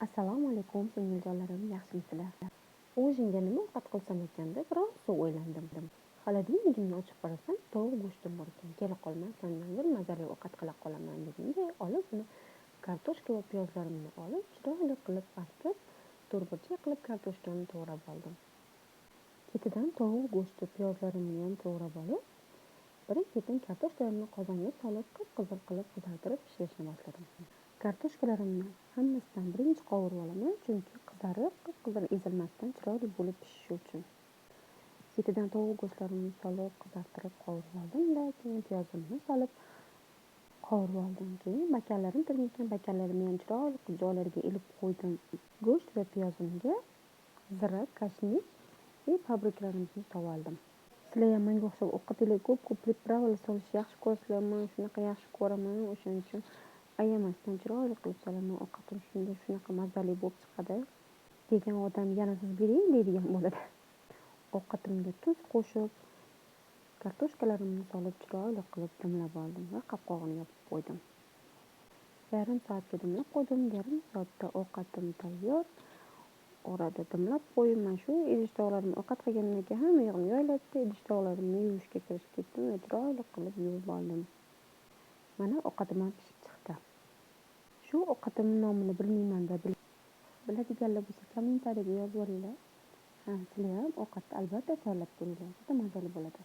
Assalomu alaykum singiljonlarim, yaxshimisizlar? O'zimga nima ovqat qilsam ekan deb rosa o'ylandim. Xolodilnigimni ochib qarasam, tovuq go'shtim bor ekan. Kela qolmasam bir mazali ovqat qila qolaman dedim. Olib uni kartoshka va piyozlarimni olib, chiroyli qilib artib, to'rtburchak qilib kartoshkani to'g'rab oldim. Ketidan tovuq go'shti, piyozlarimni ham to'g'rab olib, birin-ketin kartoshkalarimni qozonga solib, qip-qizil qilib qizartirib pishirishni boshladim. Kartoshkalarimni hammasidan birinchi qovurib olaman, chunki qizarib, qip-qizil ezilmasdan chiroyli bo'lib pishishi uchun. Ketidan tovuq go'shtlarimni solib, qizartirib qovurib oldim-da, keyin piyozimni solib qovurib oldim. Keyin bakanlarim turgan bakanlarimni ham chiroyli qilib joylariga ilib qo'ydim. Go'sht va piyozimga zira, kashnik va paprikalarimizni solib oldim. Sizlar ham menga o'xshab ovqatinglarga ko'p pripravka solishni yaxshi ko'rasizlarmi? Shunaqa yaxshi ko'raman, o'shaning uchun ayamasdan chiroyli qilib solaman. Ovqatim shunaqa mazali bo'lib chiqadi. Degan odam yana siz bering deydigan bo'ladi. Ovqatimga tuz qo'shib, kartoshkalarimni solib chiroyli qilib dimlab oldim va qopqog'ini yopib qo'ydim. Yarim soatga dimlab qo'ydim. Yarim soatda ovqatim tayyor. Orada dimlab qo'yib, mana shu idish-tovoqlarimni ovqat qilgandan keyin hamma yog'ini yoyiladi. Idish-tovoqlarimni yuvishga kirishib ketdim va chiroyli qilib yuvib oldim. Mana ovqatim ham pishib chiqdi. Shu ovqatimning nomini bilmayman-da, biladiganlar bo'lsa kommentariyaga yozib yuboringlar. Sizlar ham ovqatni albatta tayyorlab ko'ringlar. Juda mazali bo'ladi.